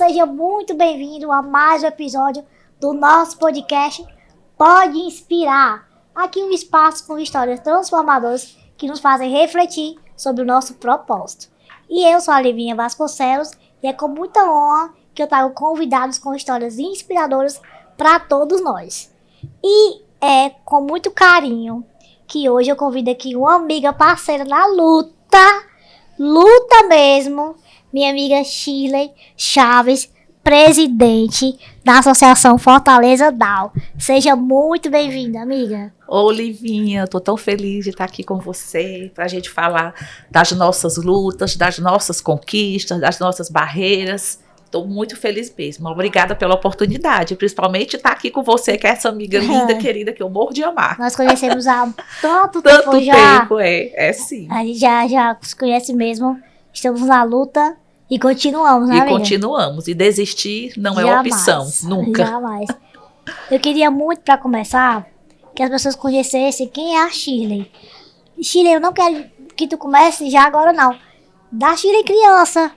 seja muito bem-vindo a mais um episódio do nosso podcast Pode Inspirar. Aqui um espaço com histórias transformadoras que nos fazem refletir sobre o nosso propósito. E eu sou a Livinha Vasconcelos e é com muita honra que eu trago convidados com histórias inspiradoras para todos nós. E é com muito carinho que hoje eu convido aqui uma amiga parceira na luta mesmo, minha amiga Shirley Chaves, presidente da Associação Fortaleza Down. Seja muito bem-vinda, amiga. Ô, Livinha, tô tão feliz de estar aqui com você, pra gente falar das nossas lutas, das nossas conquistas, das nossas barreiras. Estou muito feliz mesmo. Obrigada pela oportunidade, principalmente estar aqui com você, que é essa amiga linda, querida, que eu morro de amar. Nós conhecemos há tanto Tanto já. tempo, é sim. A gente já se conhece mesmo. Estamos na luta e continuamos, né, E amiga? continuamos. E desistir não é opção, nunca. Jamais. Eu queria muito, para começar, que as pessoas conhecessem quem é a Shirley. Shirley, eu não quero que tu comece já agora, não. Da Shirley criança,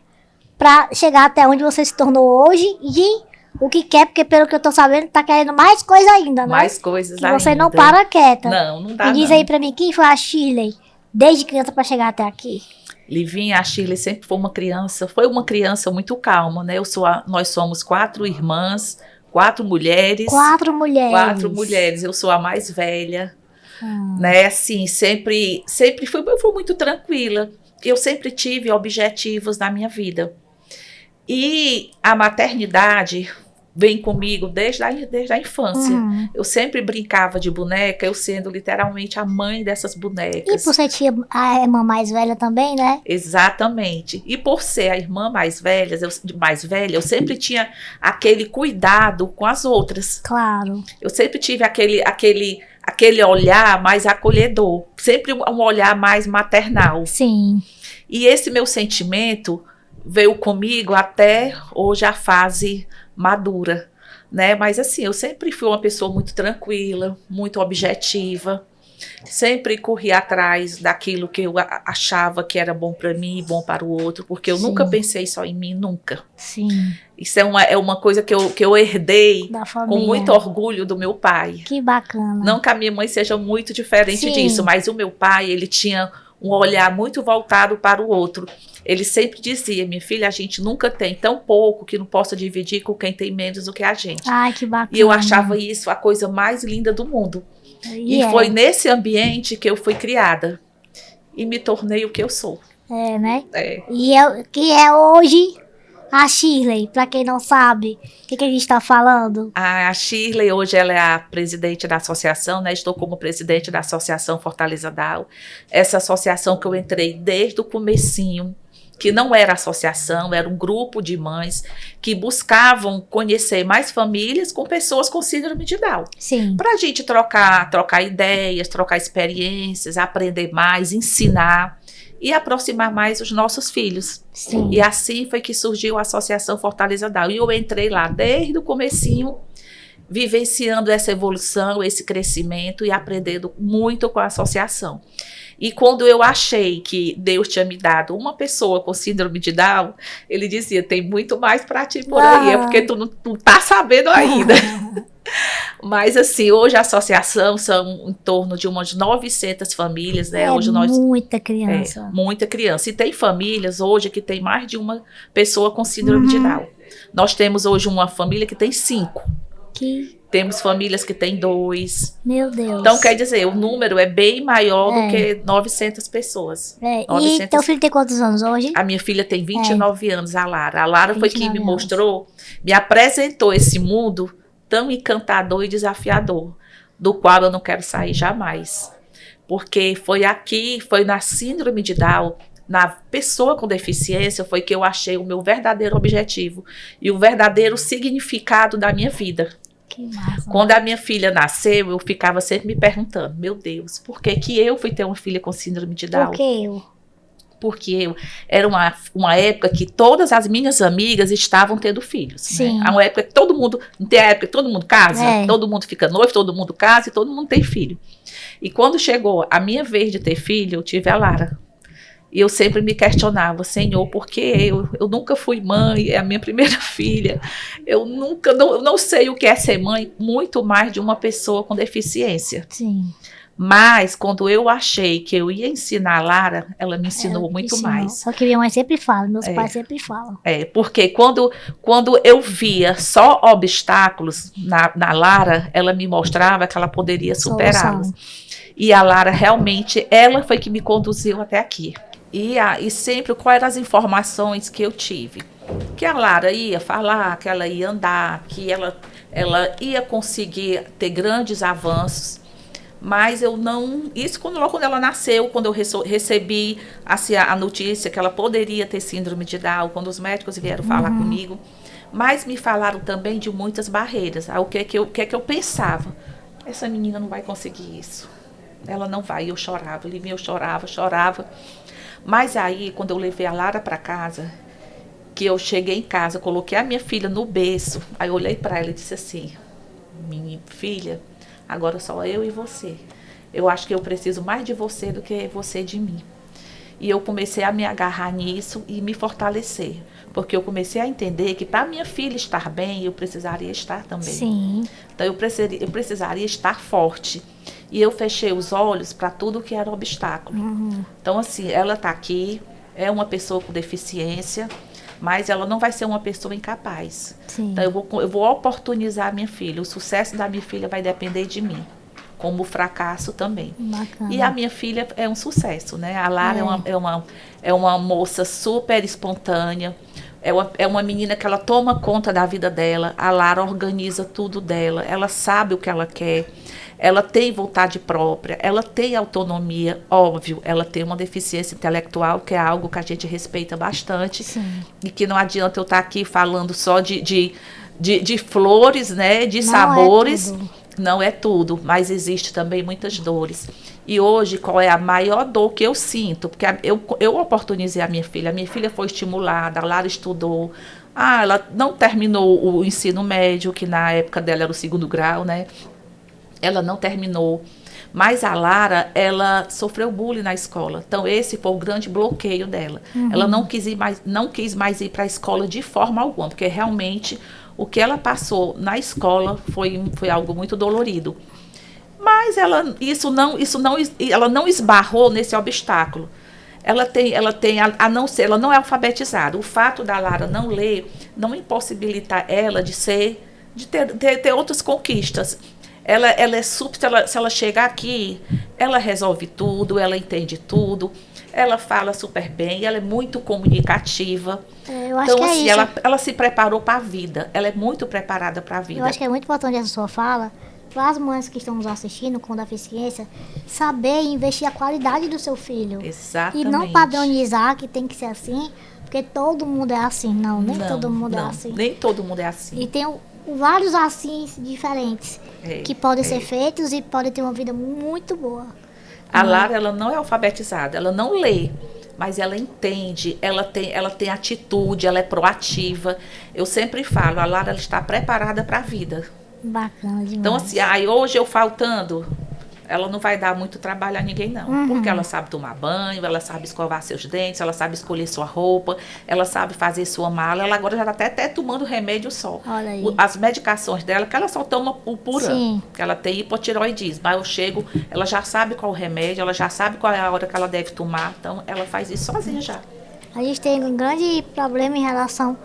pra chegar até onde você se tornou hoje e o que quer, porque pelo que eu tô sabendo, tá querendo mais coisa ainda, né? Mais coisas que ainda. Você não para quieta. Não dá E diz não. aí pra mim, quem foi a Shirley desde criança pra chegar até aqui? Livinha, a Shirley sempre foi uma criança muito calma, né? Nós somos 4 irmãs, 4 mulheres. 4 mulheres. 4 mulheres, eu sou a mais velha, né? Assim, sempre eu fui muito tranquila. Eu sempre tive objetivos na minha vida. E a maternidade vem comigo desde a infância. Eu sempre brincava de boneca, eu sendo literalmente a mãe dessas bonecas. E por ser a irmã mais velha também, né? Exatamente. E por ser a irmã mais velha, eu sempre tinha aquele cuidado com as outras. Claro. Eu sempre tive aquele olhar mais acolhedor, sempre um olhar mais maternal. Sim. E esse meu sentimento veio comigo até hoje a fase madura, né? Mas assim, eu sempre fui uma pessoa muito tranquila, muito objetiva, sempre corri atrás daquilo que eu achava que era bom para mim e bom para o outro, porque eu nunca pensei só em mim, nunca. Sim. Isso é uma coisa que eu herdei Da família. com muito orgulho do meu pai. Que bacana. Não que a minha mãe seja muito diferente Sim. disso, mas o meu pai, ele tinha um olhar muito voltado para o outro. Ele sempre dizia, minha filha, a gente nunca tem tão pouco que não possa dividir com quem tem menos do que a gente. Ai, que bacana. E eu achava isso a coisa mais linda do mundo. E foi nesse ambiente que eu fui criada. E me tornei o que eu sou. É, né? É. Que é hoje a Shirley, pra quem não sabe, o que a gente tá falando? A Shirley, hoje ela é a presidente da associação, né? Estou como presidente da Associação Fortaleza Down. Essa associação que eu entrei desde o comecinho, que não era associação, era um grupo de mães que buscavam conhecer mais famílias com pessoas com síndrome de Down. Sim. Para a gente trocar ideias, trocar experiências, aprender mais, ensinar e aproximar mais os nossos filhos. Sim. E assim foi que surgiu a Associação Fortaleza Down. E eu entrei lá desde o comecinho, vivenciando essa evolução, esse crescimento e aprendendo muito com a associação. E quando eu achei que Deus tinha me dado uma pessoa com síndrome de Down, ele dizia, tem muito mais para ti por aí, é porque tu não tá sabendo ainda. Mas assim, hoje a associação são em torno de umas 900 famílias, né? Hoje muita criança. Muita criança. E tem famílias hoje que tem mais de uma pessoa com síndrome de Down. Nós temos hoje uma família que tem 5. Temos famílias que têm 2. Meu Deus. Então, quer dizer, o número é bem maior do que 900 pessoas. 900... E teu filho tem quantos anos hoje? A minha filha tem 29 anos, a Lara. A Lara foi quem me mostrou, me apresentou esse mundo tão encantador e desafiador, do qual eu não quero sair jamais. Porque foi na síndrome de Down, na pessoa com deficiência, foi que eu achei o meu verdadeiro objetivo e o verdadeiro significado da minha vida. Que massa. Quando a minha filha nasceu, eu ficava sempre me perguntando, meu Deus, por que que eu fui ter uma filha com síndrome de Down? Por que eu? Porque era uma época que todas as minhas amigas estavam tendo filhos. Sim. Né? Uma época que todo mundo, não tem a época que todo mundo casa, todo mundo fica noivo, todo mundo casa e todo mundo tem filho. E quando chegou a minha vez de ter filho, eu tive a Lara. E eu sempre me questionava, Senhor, por que eu nunca fui mãe, é a minha primeira filha. Eu nunca, não sei o que é ser mãe, muito mais de uma pessoa com deficiência. Sim. Mas, quando eu achei que eu ia ensinar a Lara, ela me ensinou Ela muito ensinou. mais. É o que minha mãe sempre fala, meus pais sempre falam. Porque quando eu via só obstáculos na Lara, ela me mostrava que ela poderia superá-los. E a Lara realmente, ela foi que me conduziu até aqui. E sempre, quais eram as informações que eu tive? Que a Lara ia falar, que ela ia andar, que ela ia conseguir ter grandes avanços. Mas eu não... Isso logo quando ela nasceu, quando eu recebi assim, a notícia que ela poderia ter síndrome de Down, quando os médicos vieram falar comigo. Mas me falaram também de muitas barreiras. O que é que eu pensava? Essa menina não vai conseguir isso. Ela não vai. Eu chorava, Livinha, eu chorava. Mas aí, quando eu levei a Lara para casa, que eu cheguei em casa, coloquei a minha filha no berço, aí eu olhei para ela e disse assim, minha filha, agora só eu e você. Eu acho que eu preciso mais de você do que você de mim. E eu comecei a me agarrar nisso e me fortalecer. Porque eu comecei a entender que para minha filha estar bem, eu precisaria estar também. Sim. Então eu precisaria estar forte. E eu fechei os olhos para tudo que era obstáculo. Então, assim, ela está aqui, é uma pessoa com deficiência, mas ela não vai ser uma pessoa incapaz. Sim. Então, eu vou oportunizar a minha filha. O sucesso da minha filha vai depender de mim, como o fracasso também. Bacana. E a minha filha é um sucesso, né? A Lara é uma moça super espontânea, é uma menina que ela toma conta da vida dela, a Lara organiza tudo dela, ela sabe o que ela quer, ela tem vontade própria, ela tem autonomia, óbvio, ela tem uma deficiência intelectual, que é algo que a gente respeita bastante. Sim. E que não adianta eu estar aqui falando só de flores, né, de Não sabores. é tudo. Não é tudo, mas existe também muitas dores. E hoje, qual é a maior dor que eu sinto? Porque eu oportunizei a minha filha foi estimulada, a Lara estudou. Ela não terminou o ensino médio, que na época dela era o 2º grau, né? Ela não terminou. Mas a Lara, ela sofreu bullying na escola. Então, esse foi o grande bloqueio dela. Ela não quis mais ir para a escola de forma alguma, porque realmente o que ela passou na escola foi algo muito dolorido. Mas ela não esbarrou nesse obstáculo. Ela não é alfabetizada. O fato da Lara não ler não impossibilita ela de ter outras conquistas. Ela é super, se ela chegar aqui, ela resolve tudo, ela entende tudo, ela fala super bem, ela é muito comunicativa. Eu acho então, que é assim, isso. ela se preparou para a vida, ela é muito preparada para a vida. Eu acho que é muito importante essa sua fala, para as mães que estão nos assistindo com deficiência, saber investir a qualidade do seu filho. Exatamente. E não padronizar que tem que ser assim, porque todo mundo é assim. Não, nem todo mundo é assim. Nem todo mundo é assim. E tem vários assim diferentes que podem ser feitos e podem ter uma vida muito boa. A Lara, ela não é alfabetizada, ela não lê, mas ela entende, ela tem atitude, ela é proativa. Eu sempre falo, a Lara ela está preparada para a vida. Bacana demais. Então, assim, hoje eu faltando, ela não vai dar muito trabalho a ninguém, não. Porque ela sabe tomar banho, ela sabe escovar seus dentes, ela sabe escolher sua roupa, ela sabe fazer sua mala. Ela agora já está até tomando remédio só. Olha aí. As medicações dela, que ela só toma o Puran, Sim. que ela tem hipotiroidismo. Aí eu chego, ela já sabe qual o remédio, ela já sabe qual é a hora que ela deve tomar. Então, ela faz isso sozinha já. A gente tem um grande problema em relação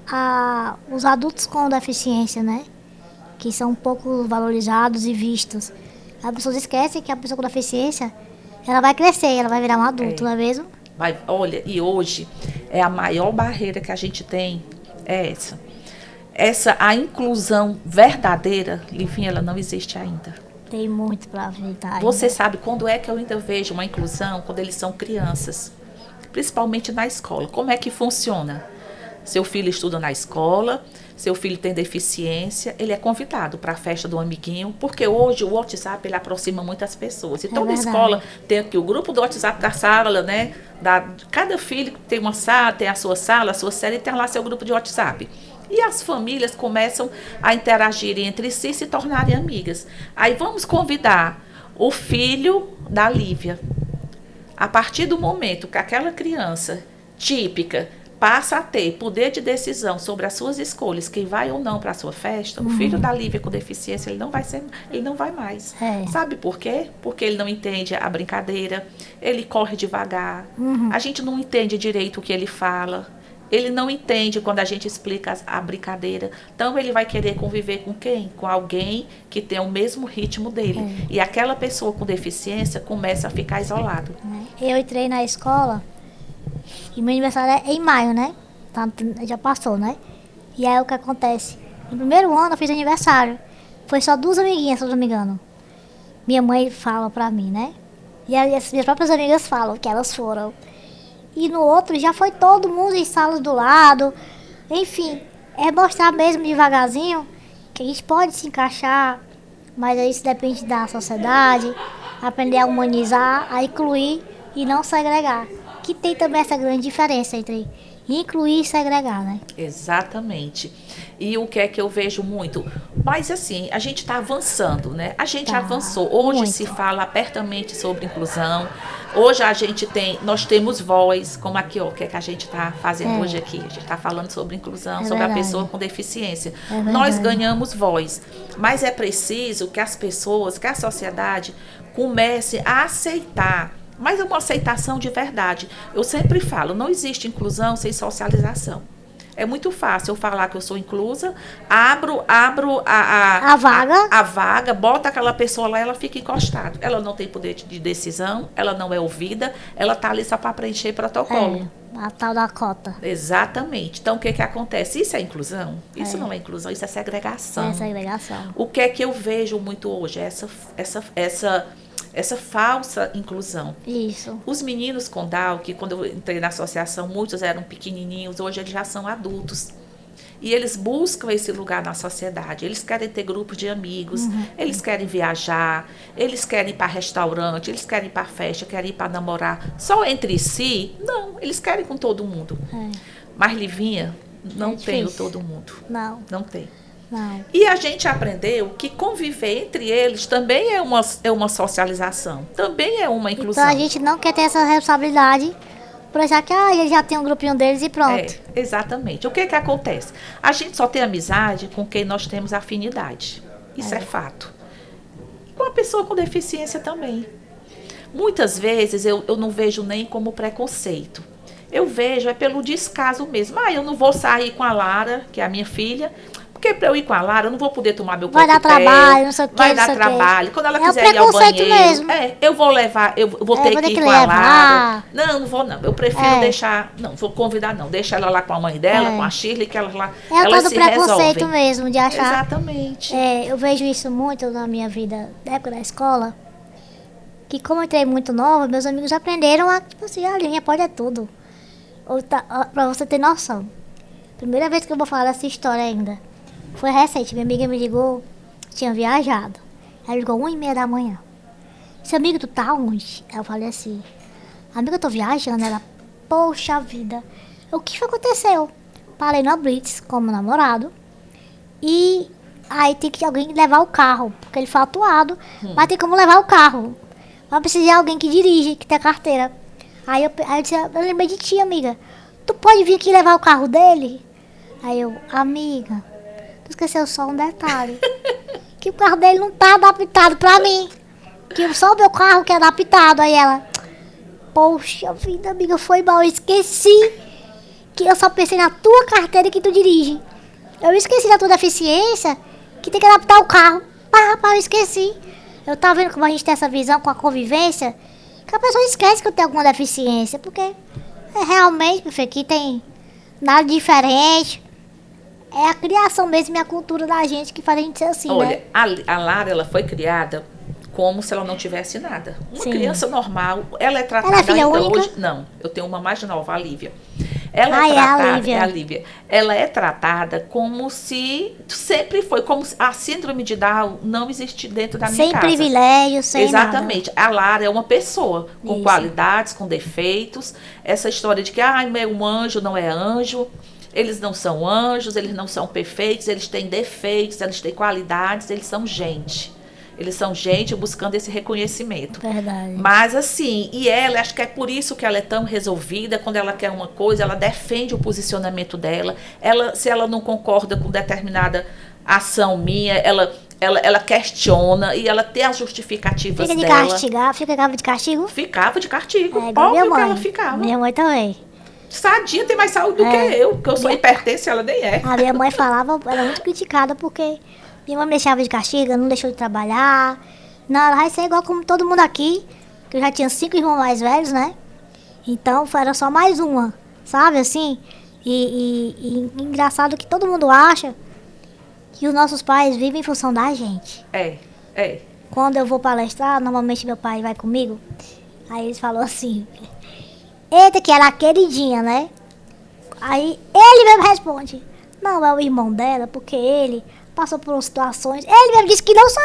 aos adultos com deficiência, né? Que são pouco valorizados e vistos. As pessoas esquecem que a pessoa com deficiência, ela vai crescer, ela vai virar um adulto, não é mesmo? Olha, e hoje é a maior barreira que a gente tem, é essa. A inclusão verdadeira, Livinha, ela não existe ainda. Tem muito para ajeitar. Você sabe quando é que eu ainda vejo uma inclusão? Quando eles são crianças, principalmente na escola. Como é que funciona? Seu filho estuda na escola, seu filho tem deficiência, ele é convidado para a festa do amiguinho, porque hoje o WhatsApp ele aproxima muitas pessoas. Então, na escola tem aqui o grupo do WhatsApp da sala, né? Cada filho tem uma sala, tem a sua sala, a sua série, e tem lá seu grupo de WhatsApp. E as famílias começam a interagir entre si e se tornarem amigas. Aí vamos convidar o filho da Lívia. A partir do momento que aquela criança típica passa a ter poder de decisão sobre as suas escolhas, quem vai ou não para a sua festa, o filho da Lívia com deficiência, ele não vai mais. Sabe por quê? Porque ele não entende a brincadeira, ele corre devagar, a gente não entende direito o que ele fala, ele não entende quando a gente explica a brincadeira. Então, ele vai querer conviver com quem? Com alguém que tem o mesmo ritmo dele. E aquela pessoa com deficiência começa a ficar isolado. Eu entrei na escola e meu aniversário é em maio, né? Já passou, né? E aí o que acontece? No primeiro ano eu fiz aniversário. Foi só 2 amiguinhas, se eu não me engano. Minha mãe fala pra mim, né? E aí as minhas próprias amigas falam que elas foram. E no outro já foi todo mundo em salas do lado. Enfim, é mostrar mesmo devagarzinho que a gente pode se encaixar, mas isso depende da sociedade, aprender a humanizar, a incluir e não segregar. Que tem também essa grande diferença entre incluir e segregar, né? Exatamente. E o que é que eu vejo muito? Mas assim, a gente está avançando, né? A gente avançou. Hoje muito. Se fala abertamente sobre inclusão. Hoje nós temos voz, como aqui, ó, o que é que a gente está fazendo hoje aqui? A gente está falando sobre inclusão, sobre a pessoa com deficiência. Nós ganhamos voz, mas é preciso que as pessoas, que a sociedade comece a aceitar, mas é uma aceitação de verdade. Eu sempre falo, não existe inclusão sem socialização. É muito fácil eu falar que eu sou inclusa, abro a vaga, bota aquela pessoa lá, ela fica encostada. Ela não tem poder de decisão, ela não é ouvida, ela está ali só para preencher protocolo. A tal da cota. Exatamente. Então, o que acontece? Isso é inclusão? Isso não é inclusão, isso é segregação. É segregação. O que é que eu vejo muito hoje? Essa falsa inclusão. Isso. Os meninos com Down, que quando eu entrei na associação, muitos eram pequenininhos, hoje eles já são adultos. E eles buscam esse lugar na sociedade. Eles querem ter grupos de amigos, eles querem viajar, eles querem ir para restaurante, eles querem ir para festa, querem ir para namorar. Só entre si? Não, eles querem com todo mundo. Mas Livinha, não tem todo mundo. Não tem. Não. E a gente aprendeu que conviver entre eles também é uma socialização, também é uma inclusão. Então a gente não quer ter essa responsabilidade por achar que eles já tem um grupinho deles e pronto. Exatamente. O que acontece? A gente só tem amizade com quem nós temos afinidade. Isso é fato. Com a pessoa com deficiência também. Muitas vezes eu não vejo nem como preconceito. Eu vejo pelo descaso mesmo. Eu não vou sair com a Lara, que é a minha filha, porque para eu ir com a Lara, eu não vou poder tomar meu coquetel. Vai dar trabalho, não sei o que. Vai dar trabalho. Quando ela quiser ir ao banheiro, mesmo. Eu vou levar, eu vou ter que ir com a Lara. Não vou não. Eu prefiro deixar, não vou convidar não. Deixa ela lá com a mãe dela, com a Shirley, que elas lá, elas se resolvem. É todo preconceito mesmo de achar. Exatamente. Eu vejo isso muito na minha vida, na época da escola, que como eu entrei muito nova, meus amigos aprenderam a, tipo assim, a linha pode tudo. Pra você ter noção. Primeira vez que eu vou falar dessa história ainda. Foi recente, minha amiga me ligou, tinha viajado. Ela ligou 1h30 da manhã. Disse, amiga, tu tá onde? Eu falei assim, amiga, eu tô viajando. Ela, poxa vida, o que aconteceu? Parei na Blitz com meu namorado. E aí tem que alguém levar o carro, porque ele foi atuado, mas tem como levar o carro. Mas precisa de alguém que dirige, que tem carteira. Aí eu disse, eu lembrei de ti, amiga. Tu pode vir aqui levar o carro dele? Aí eu, amiga, tu esqueceu só um detalhe. Que o carro dele não tá adaptado pra mim. Que só o meu carro que é adaptado. Aí ela, poxa vida, amiga, foi mal. Eu esqueci que eu só pensei na tua carteira que tu dirige. Eu esqueci da tua deficiência, que tem que adaptar o carro. Rapaz, eu esqueci. Eu tava vendo como a gente tem essa visão com a convivência, que a pessoa esquece que eu tenho alguma deficiência. Porque realmente, meu filho, aqui tem nada diferente. É a criação mesmo e a cultura da gente que faz a gente ser assim, olha, né? A Lara, ela foi criada como se ela não tivesse nada. Uma criança normal, ela é tratada... Ela é filha única? Hoje, não, eu tenho uma mais nova, a Lívia. Ela é tratada, a Lívia. Ela é tratada como se sempre foi, como se a síndrome de Down não existe dentro da minha casa. Sem privilégio, sem Exatamente. nada. A Lara é uma pessoa com qualidades, com defeitos. Essa história de que, meu anjo não é anjo. Eles não são anjos, eles não são perfeitos, eles têm defeitos, eles têm qualidades, eles são gente. Eles são gente buscando esse reconhecimento. Verdade. Mas assim, e ela, acho que é por isso que ela é tão resolvida. Quando ela quer uma coisa, ela defende o posicionamento dela. Se ela não concorda com determinada ação minha, ela questiona e ela tem as justificativas Fica de dela. castigar, ficava de castigo? Ficava de castigo. Igual minha Óbvio que mãe. ela ficava. Minha mãe também. Sadia tem mais saúde do que eu, porque eu sou hipertensa e ela nem é. A minha mãe falava, era muito criticada porque minha mãe me deixava de castigo, não deixou de trabalhar. Não, ela vai ser igual como todo mundo aqui, que eu já tinha 5 irmãos mais velhos, né? Então, era só mais uma, sabe, assim? E engraçado que todo mundo acha que os nossos pais vivem em função da gente. É. Quando eu vou palestrar, normalmente meu pai vai comigo, aí eles falam assim, eita, que ela é queridinha, né? Aí ele mesmo responde, não, é o irmão dela, porque ele passou por situações, ele mesmo disse que não sou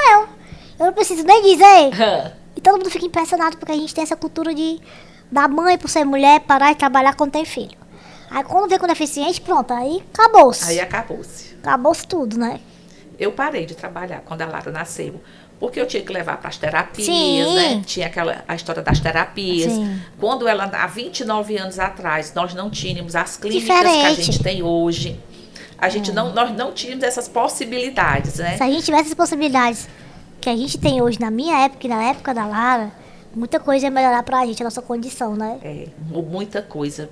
eu não preciso nem dizer. E todo mundo fica impressionado porque a gente tem essa cultura da mãe, por ser mulher, parar de trabalhar quando tem filho. Aí quando vem com deficiente, pronto, aí acabou-se. Aí acabou-se. Acabou-se tudo, né? Eu parei de trabalhar quando a Lara nasceu, porque eu tinha que levar para as terapias, Sim. né? Tinha a história das terapias. Sim. Quando ela, há 29 anos atrás, nós não tínhamos as clínicas Diferente. que a gente tem hoje. Nós não tínhamos essas possibilidades, né? Se a gente tivesse as possibilidades que a gente tem hoje, na minha época e na época da Lara, muita coisa ia melhorar pra gente, a nossa condição, né? Muita coisa.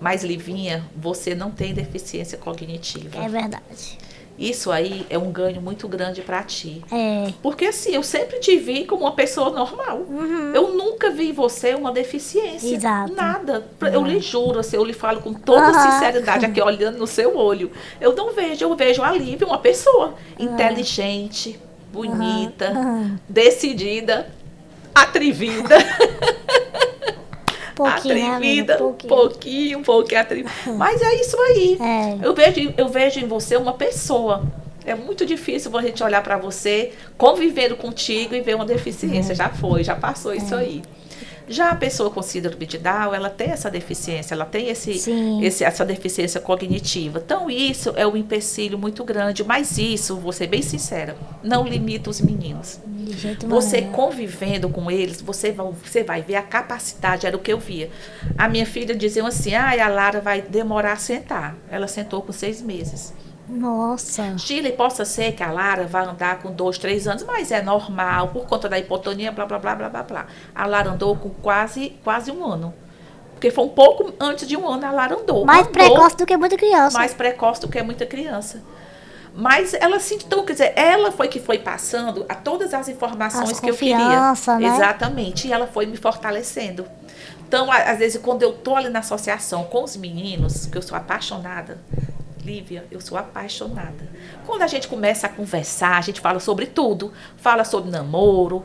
Mas, Livinha, você não tem deficiência cognitiva. É verdade. Isso aí é um ganho muito grande pra ti. É. Porque assim, eu sempre te vi como uma pessoa normal. Eu nunca vi em você uma deficiência. Exato. Nada. Eu lhe juro, assim, eu lhe falo com toda sinceridade aqui, olhando no seu olho. Eu não vejo, eu vejo a Lívia, uma pessoa inteligente, bonita, decidida, atrevida. Atrevida, pouquinho atrevida. Mas é isso aí. Eu vejo em você uma pessoa. É muito difícil a gente olhar para você, convivendo contigo e ver uma deficiência. Já passou isso aí. Já a pessoa com síndrome de Down, ela tem essa deficiência, ela tem essa deficiência cognitiva. Então, isso é um empecilho muito grande. Mas isso, vou ser bem sincera, não limita os meninos. De jeito Você nenhum. convivendo com eles, você vai ver a capacidade, era o que eu via. A minha filha dizia assim, a Lara vai demorar a sentar. Ela sentou com 6 meses. Nossa. Chile, possa ser que a Lara vai andar com 2, 3 anos, mas é normal, por conta da hipotonia, blá, blá, blá, blá, blá, blá. A Lara andou com quase 1 ano. Porque foi um pouco antes de 1 ano, a Lara andou. Mais precoce do que muita criança. Mais precoce do que muita criança. Mas ela sentiu, então, quer dizer, ela foi que foi passando a todas as informações que eu queria. Né? Exatamente, e ela foi me fortalecendo. Então, às vezes, quando eu tô ali na associação com os meninos, que eu sou apaixonada, Lívia, eu sou apaixonada. Quando a gente começa a conversar, a gente fala sobre tudo. Fala sobre namoro.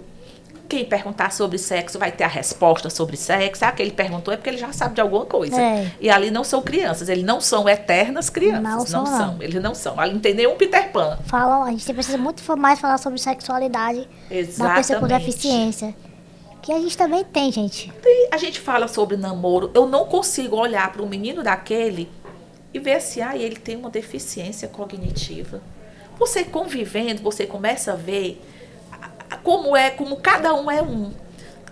Quem perguntar sobre sexo vai ter a resposta sobre sexo. Que ele perguntou é porque ele já sabe de alguma coisa. E ali não são crianças. Eles não são eternas crianças. Não são. Eles não são. Ali não tem nenhum Peter Pan. A gente precisa muito mais falar sobre sexualidade. Exatamente. Da pessoa com deficiência. Que a gente também tem, gente. A gente fala sobre namoro. Eu não consigo olhar para um menino daquele e ver assim, ele tem uma deficiência cognitiva. Você convivendo, você começa a ver como cada um é um.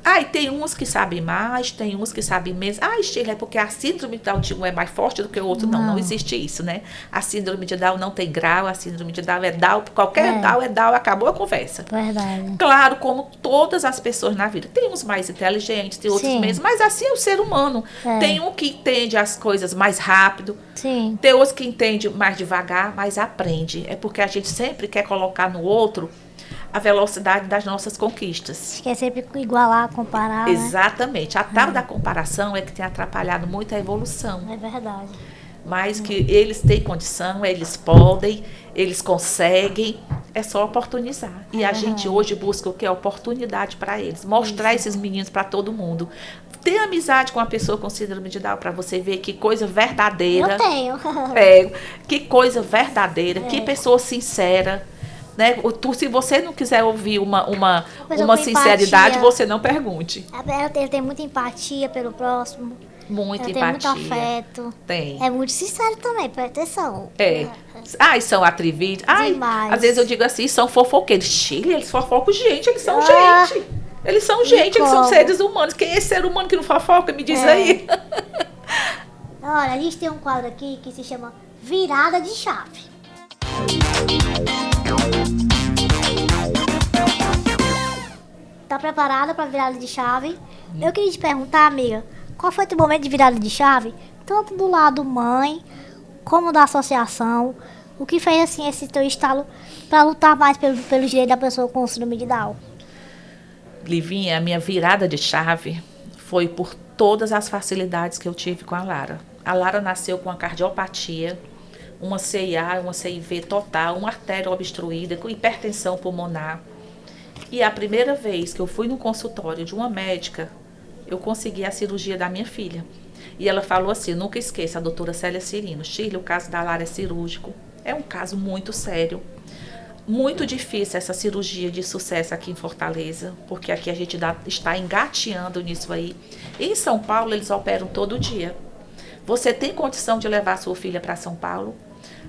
E tem uns que sabem mais, tem uns que sabem menos. Sheila, é porque a síndrome de Down de um é mais forte do que o outro. Não existe isso, né? A síndrome de Down não tem grau, a síndrome de Down é Down, qualquer Down é Down, acabou a conversa. Verdade. Claro, como todas as pessoas na vida. Tem uns mais inteligentes, tem outros menos, mas assim é o ser humano. Tem um que entende as coisas mais rápido, tem outros que entende mais devagar, mas aprende. É porque a gente sempre quer colocar no outro a velocidade das nossas conquistas. Quer sempre igualar, comparar, Exatamente. A tal da comparação é que tem atrapalhado muito a evolução. É verdade. Mas que eles têm condição, eles podem, eles conseguem, é só oportunizar. E a gente hoje busca o que? Oportunidade para eles. Mostrar esses meninos para todo mundo. Ter amizade com uma pessoa com síndrome de Down para você ver que coisa verdadeira. Eu tenho. Que coisa verdadeira, que pessoa sincera. Né? Se você não quiser ouvir uma sinceridade, você não pergunte. Ele tem muita empatia pelo próximo. Muita Ela tem muito empatia. afeto. Tem. É muito sincero também, presta atenção. É. Ai, são atrevidos. Ai, Demais. às vezes eu digo assim, são fofoqueiros. Chile, eles fofocam gente, eles são Ah. gente. Eles são gente, eles são como? seres humanos. Quem é esse ser humano que não fofoca? Me diz aí. Olha, a gente tem um quadro aqui que se chama Virada de Chave. Tá preparada para virada de chave? Eu queria te perguntar, amiga, qual foi teu momento de virada de chave? Tanto do lado mãe, como da associação. O que fez, assim, esse teu estalo para lutar mais pelo direito da pessoa com síndrome de Down? Livinha, a minha virada de chave foi por todas as facilidades que eu tive com a Lara. A Lara nasceu com uma cardiopatia, uma CIA, uma CIV total, uma artéria obstruída, com hipertensão pulmonar. E a primeira vez que eu fui no consultório de uma médica, eu consegui a cirurgia da minha filha. E ela falou assim, nunca esqueça, a doutora Célia Cirino, Shirley, o caso da Lara é cirúrgico. É um caso muito sério. Muito difícil essa cirurgia de sucesso aqui em Fortaleza, porque aqui a gente está engateando nisso aí. E em São Paulo, eles operam todo dia. Você tem condição de levar sua filha para São Paulo?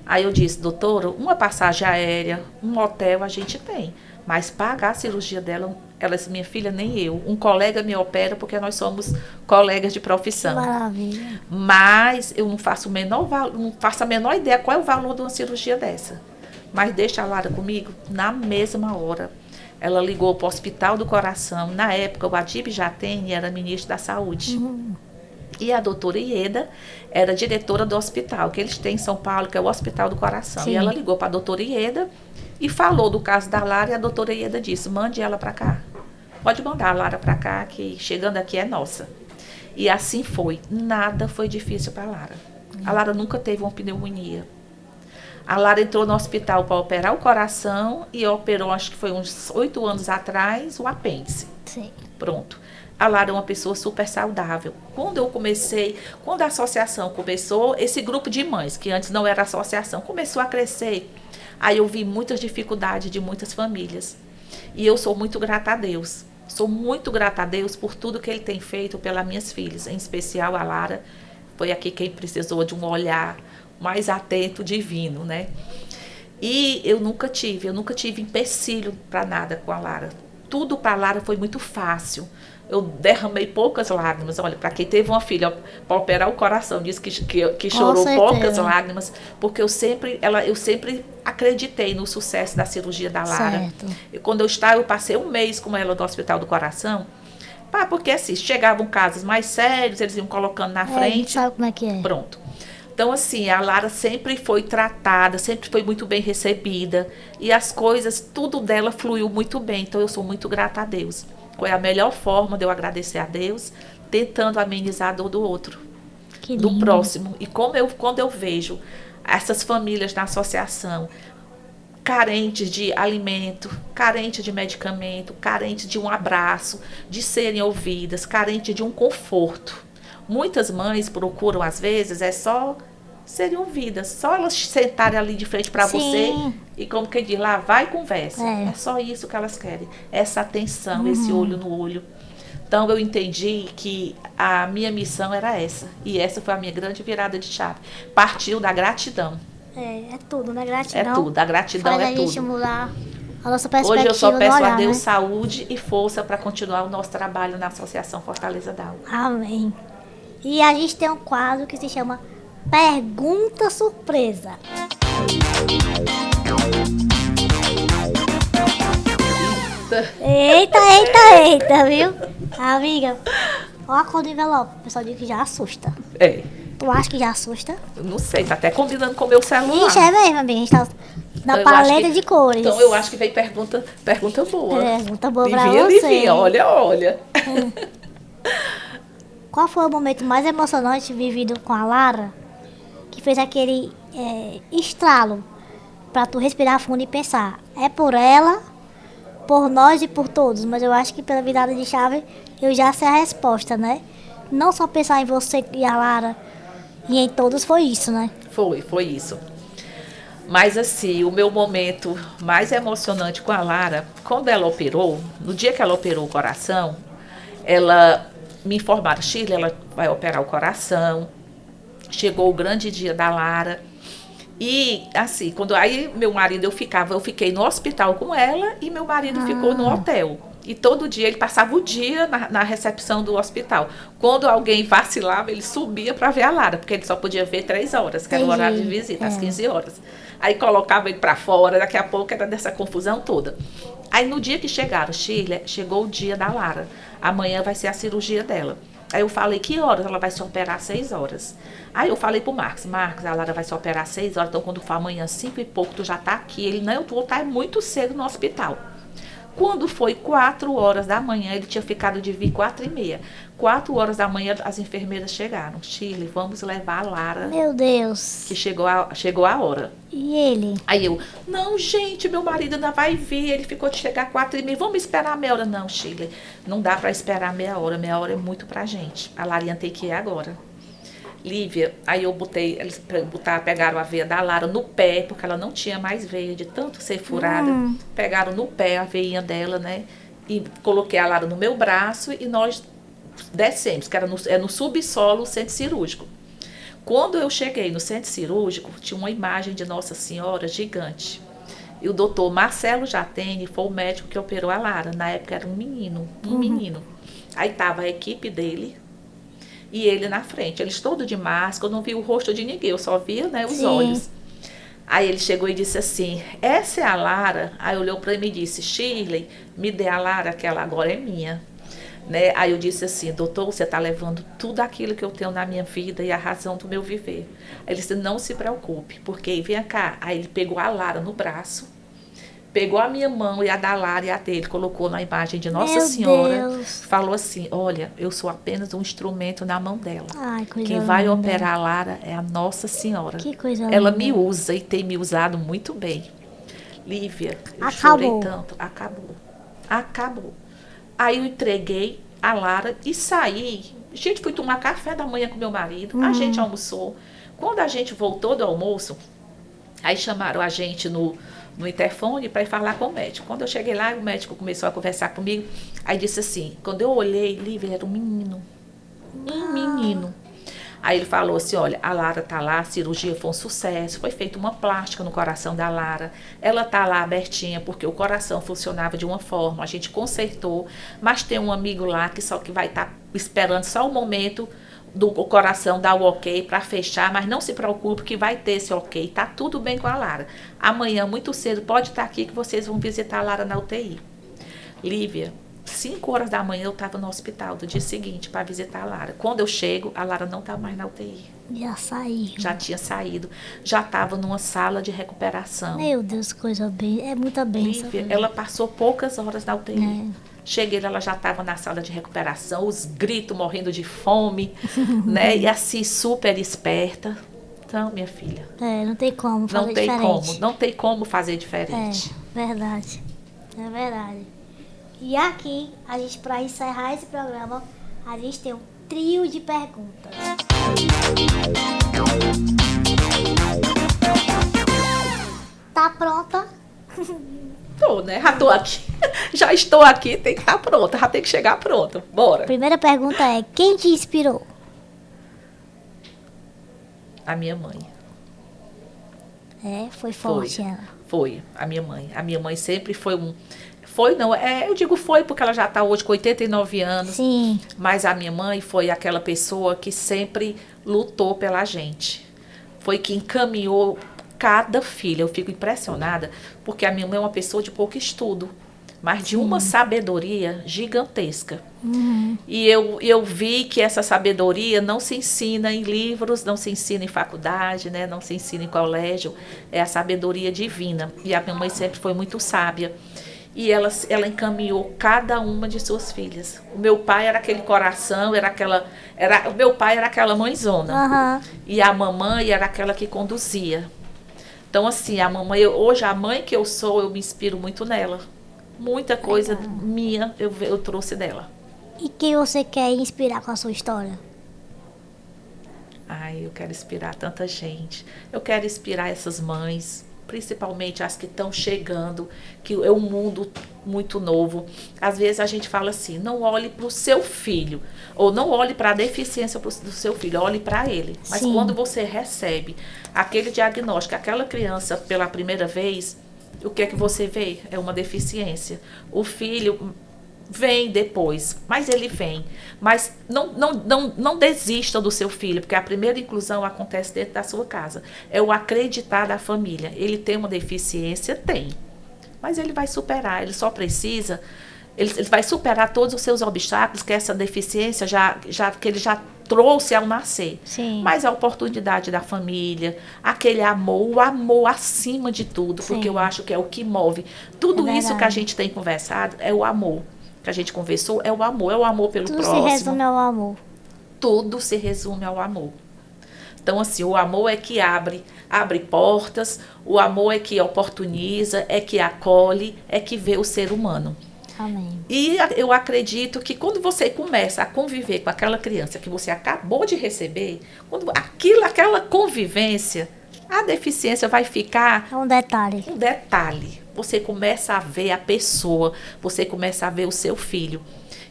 Aí eu disse, doutora, uma passagem aérea, um hotel a gente tem. Mas pagar a cirurgia dela, ela disse, minha filha, nem eu. Um colega me opera porque nós somos colegas de profissão. Maravilha. Mas eu não faço a menor ideia qual é o valor de uma cirurgia dessa. Mas deixa a Lara comigo, na mesma hora. Ela ligou para o Hospital do Coração. Na época, o Adib Jatene era ministro da Saúde. E a doutora Ieda era diretora do hospital, que eles têm em São Paulo, que é o Hospital do Coração. Sim. E ela ligou para a doutora Ieda e falou do caso da Lara, e a doutora Ieda disse, mande ela para cá. Pode mandar a Lara para cá, que chegando aqui é nossa. E assim foi. Nada foi difícil para a Lara. A Lara nunca teve uma pneumonia. A Lara entrou no hospital para operar o coração e operou, acho que foi uns 8 anos atrás, o apêndice. Sim. Pronto. A Lara é uma pessoa super saudável. Quando a associação começou, esse grupo de mães, que antes não era associação, começou a crescer. Aí eu vi muitas dificuldades de muitas famílias. E eu sou muito grata a Deus. Sou muito grata a Deus por tudo que Ele tem feito pelas minhas filhas, em especial a Lara. Foi aqui quem precisou de um olhar mais atento, divino, né? E eu nunca tive empecilho para nada com a Lara. Tudo para a Lara foi muito fácil. Eu derramei poucas lágrimas. Olha, para quem teve uma filha para operar o coração, disse que chorou poucas lágrimas, porque eu sempre acreditei no sucesso da cirurgia da Lara. Certo. E quando eu passei um mês com ela no Hospital do Coração, porque assim, chegavam casos mais sérios, eles iam colocando na A gente frente. sabe como é que é. Pronto. Então, assim, a Lara sempre foi tratada, sempre foi muito bem recebida. E as coisas, tudo dela fluiu muito bem. Então, eu sou muito grata a Deus. Foi a melhor forma de eu agradecer a Deus, tentando amenizar a dor do outro, Que do lindo. próximo. E quando eu vejo essas famílias na associação carentes de alimento, carentes de medicamento, carentes de um abraço, de serem ouvidas, carentes de um conforto. Muitas mães procuram, às vezes, só serem ouvidas, só elas sentarem ali de frente para Sim. você e, como quem diz, lá vai e conversa. É. Só isso que elas querem, essa atenção, esse olho no olho. Então, eu entendi que a minha missão era essa, e essa foi a minha grande virada de chave. Partiu da gratidão. É tudo, né? Gratidão. É tudo, a gratidão Faz é a gente tudo. mudar a nossa perspectiva. Hoje eu só no peço olhar, a Deus né? saúde e força para continuar o nosso trabalho na Associação Fortaleza Down. Amém. E a gente tem um quadro que se chama Pergunta Surpresa. Eita, viu? Amiga, olha a cor do envelope. O pessoal diz que já assusta. É, Tu acha que já assusta? eu não sei, tá até combinando com o meu celular. Ixi, é mesmo, amiga. A gente tá na Eu paleta acho que- de cores. Então eu acho que veio pergunta boa. Pergunta boa pra Livinha, você. Livinha, olha. Qual foi o momento mais emocionante vivido com a Lara que fez aquele estralo pra tu respirar fundo e pensar? É por ela, por nós e por todos, mas eu acho que pela virada de chave eu já sei a resposta, né? Não só pensar em você e a Lara e em todos foi isso, né? Foi isso. Mas assim, o meu momento mais emocionante com a Lara, quando ela operou, no dia que ela operou o coração, ela me informaram, Shirley, ela vai operar o coração. Chegou o grande dia da Lara. E assim, quando aí meu marido, eu fiquei no hospital com ela e meu marido ficou no hotel. E todo dia ele passava o dia na recepção do hospital. Quando alguém vacilava, ele subia para ver a Lara, porque ele só podia ver 3 horas, que era o horário de visita, às 15 horas. Aí colocava ele para fora, daqui a pouco era dessa confusão toda. Aí no dia que chegaram, Shirley, chegou o dia da Lara. Amanhã vai ser a cirurgia dela. Aí eu falei, que horas? Ela vai se operar às 6 horas. Aí eu falei pro Marcos, a Lara vai se operar às 6 horas, então quando for amanhã 5 e pouco, tu já tá aqui. Ele, não, eu vou estar muito cedo no hospital. Quando foi 4 horas da manhã, ele tinha ficado de vir 4h30. 4 horas da manhã, as enfermeiras chegaram. Shirley, vamos levar a Lara. Meu Deus. Que chegou a hora. E ele? Aí eu, não, gente, meu marido ainda vai vir. Ele ficou de chegar 4h30. Vamos esperar meia hora. Não, Shirley, não dá para esperar meia hora. Meia hora é muito pra gente. A Larinha tem que ir agora. Lívia, aí eu botei, eles pegaram a veia da Lara no pé, porque ela não tinha mais veia, de tanto ser furada. Pegaram no pé a veinha dela, né? E coloquei a Lara no meu braço e nós descemos, que era no subsolo, o centro cirúrgico. Quando eu cheguei no centro cirúrgico, tinha uma imagem de Nossa Senhora gigante. E o doutor Marcelo Jatene foi o médico que operou a Lara. Na época era um menino. Aí tava a equipe dele e ele na frente. Eles todos de máscara, eu não vi o rosto de ninguém, eu só via, né, os olhos. Aí ele chegou e disse assim, essa é a Lara? Aí olhou para mim e disse, Shirley, me dê a Lara, que ela agora é minha. Né? Aí eu disse assim, doutor, você está levando tudo aquilo que eu tenho na minha vida e a razão do meu viver. Aí ele disse, não se preocupe, porque vem cá. Aí ele pegou a Lara no braço, pegou a minha mão e a da Lara e a dele, colocou na imagem de Nossa Senhora, falou assim, olha, eu sou apenas um instrumento na mão dela. Ai, coisa Quem vai linda. operar a Lara é a Nossa Senhora. Que coisa Ela linda. me usa e tem me usado muito bem. Lívia, eu Acabou. chorei tanto. Acabou. Aí eu entreguei a Lara e saí. Gente, fui tomar café da manhã com meu marido. A gente almoçou. Quando a gente voltou do almoço, aí chamaram a gente no interfone para ir falar com o médico. Quando eu cheguei lá, o médico começou a conversar comigo. Aí disse assim, quando eu olhei, Lívia, era um menino. Um menino. Aí ele falou assim, olha, a Lara tá lá, a cirurgia foi um sucesso, foi feita uma plástica no coração da Lara, ela tá lá abertinha porque o coração funcionava de uma forma, a gente consertou, mas tem um amigo lá que vai estar esperando só o momento do coração dar o ok para fechar, mas não se preocupe que vai ter esse ok, tá tudo bem com a Lara. Amanhã, muito cedo, pode estar aqui que vocês vão visitar a Lara na UTI. Lívia, 5 horas da manhã eu estava no hospital do dia seguinte para visitar a Lara. Quando eu chego, a Lara não estava mais na UTI. Já saiu. Já tinha saído. Já estava numa sala de recuperação. Meu Deus, coisa bem. É muita bênção. Lívia, ela passou poucas horas na UTI. Cheguei lá, ela já estava na sala de recuperação, os gritos, morrendo de fome, né? E assim, super esperta. Então, minha filha. Não tem como fazer diferente. Não tem como fazer diferente. Verdade. É verdade. E aqui, a gente, para encerrar esse programa, a gente tem um trio de perguntas. Tá pronta? Tô, né? Já tô aqui. Já estou aqui, tem que estar pronta. Já tem que chegar pronta. Bora. Primeira pergunta é, quem te inspirou? A minha mãe. Foi forte ela. Foi, a minha mãe. A minha mãe sempre foi eu digo foi porque ela já está hoje com 89 anos. Sim. Mas a minha mãe foi aquela pessoa que sempre lutou pela gente. Foi que encaminhou cada filha. Eu fico impressionada porque a minha mãe é uma pessoa de pouco estudo, mas de uma sabedoria gigantesca. E eu vi que essa sabedoria não se ensina em livros, não se ensina em faculdade, né? Não se ensina em colégio. É a sabedoria divina. E a minha mãe sempre foi muito sábia. E ela encaminhou cada uma de suas filhas. O meu pai era aquele coração, o meu pai era aquela mãezona. E a mamãe era aquela que conduzia. Então, assim, hoje a mãe que eu sou, eu me inspiro muito nela. Muita coisa minha eu trouxe dela. E quem você quer inspirar com a sua história? Eu quero inspirar tanta gente. Eu quero inspirar essas mães, principalmente as que estão chegando, que é um mundo muito novo. Às vezes a gente fala assim, não olhe para o seu filho, ou não olhe para a deficiência do seu filho, olhe para ele. Mas Sim. quando você recebe aquele diagnóstico, aquela criança pela primeira vez, o que é que você vê? É uma deficiência. O filho vem depois, mas ele vem. Mas não desista do seu filho, porque a primeira inclusão acontece dentro da sua casa. É o acreditar da família. Ele tem uma deficiência? Tem. Mas ele vai superar, ele só precisa... Ele vai superar todos os seus obstáculos, que essa deficiência que ele já trouxe ao nascer. Sim. Mas a oportunidade da família, aquele amor, o amor acima de tudo, Sim. porque eu acho que é o que move. Tudo É isso que a verdade. gente tem conversado é o amor. Que a gente conversou é o amor pelo Tudo próximo. se resume ao amor. Tudo se resume ao amor. Então, assim, o amor é que abre portas, o amor é que oportuniza, é que acolhe, é que vê o ser humano. Amém. E eu acredito que quando você começa a conviver com aquela criança que você acabou de receber, aquela convivência, a deficiência vai ficar É um detalhe. um detalhe. Você começa a ver a pessoa, você começa a ver o seu filho.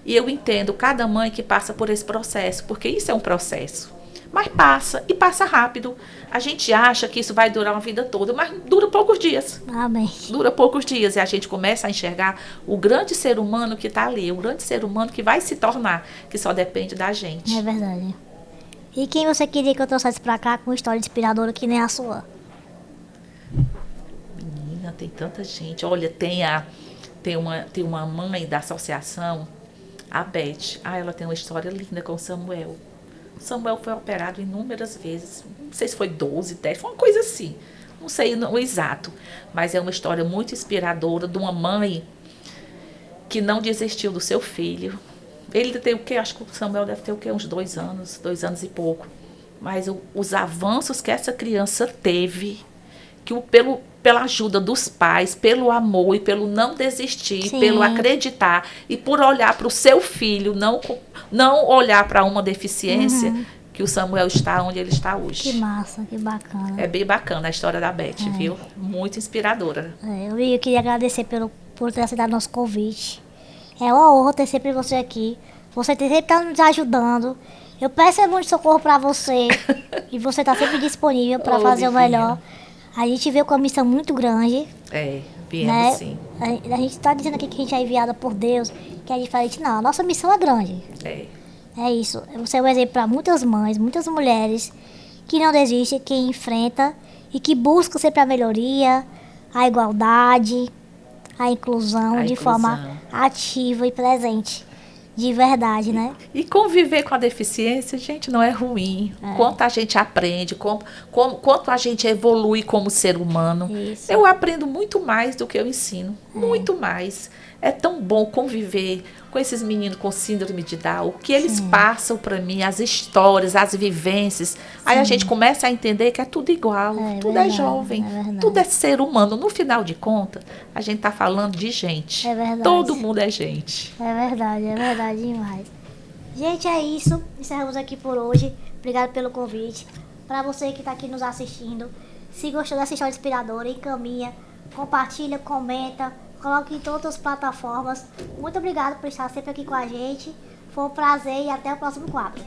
E eu entendo cada mãe que passa por esse processo, porque isso é um processo. Mas passa, e passa rápido. A gente acha que isso vai durar uma vida toda, mas dura poucos dias. Amém. Dura poucos dias e a gente começa a enxergar o grande ser humano que está ali, o grande ser humano que vai se tornar, que só depende da gente. É verdade. E quem você queria que eu trouxesse pra cá com história inspiradora que nem a sua? Menina, tem tanta gente. Olha, tem uma mãe da associação, a Beth. Ela tem uma história linda com o Samuel. Samuel foi operado inúmeras vezes. Não sei se foi 12, 10, foi uma coisa assim. Não sei o exato. Mas é uma história muito inspiradora de uma mãe que não desistiu do seu filho. Ele tem o quê? Acho que o Samuel deve ter o quê? Uns 2 anos e pouco. Mas os avanços que essa criança teve, que pela ajuda dos pais, pelo amor e pelo não desistir, Sim. pelo acreditar e por olhar para o seu filho, não olhar para uma deficiência, que o Samuel está onde ele está hoje. Que massa, que bacana. É bem bacana a história da Beth, viu? Muito inspiradora. Eu queria agradecer por ter aceitado nosso convite. É uma honra ter sempre você aqui. Você sempre está nos ajudando. Eu peço muito socorro para você. E você está sempre disponível para fazer o melhor. A gente veio com uma missão muito grande. Viemos né? sim. A gente está dizendo aqui que a gente é enviada por Deus, que é diferente. Não, a nossa missão é grande. É isso. Você é um exemplo para muitas mães, muitas mulheres que não desistem, que enfrentam e que buscam sempre a melhoria, a igualdade, a inclusão de forma ativa e presente. De verdade, né? E conviver com a deficiência, gente, não é ruim. Quanto a gente aprende, quanto a gente evolui como ser humano. Isso. Eu aprendo muito mais do que eu ensino. Muito mais. É tão bom conviver com esses meninos com síndrome de Down. O que eles passam para mim, as histórias, as vivências. Aí a gente começa a entender que é tudo igual. Tudo verdade, é jovem. verdade. Tudo é ser humano. No final de contas, a gente está falando de gente. É verdade. Todo mundo é gente. É verdade demais. Gente, é isso. Encerramos aqui por hoje. Obrigado pelo convite. Para você que está aqui nos assistindo, se gostou dessa história inspiradora, encaminha, compartilha, comenta, coloque em todas as plataformas. Muito obrigado por estar sempre aqui com a gente. Foi um prazer e até o próximo quadro.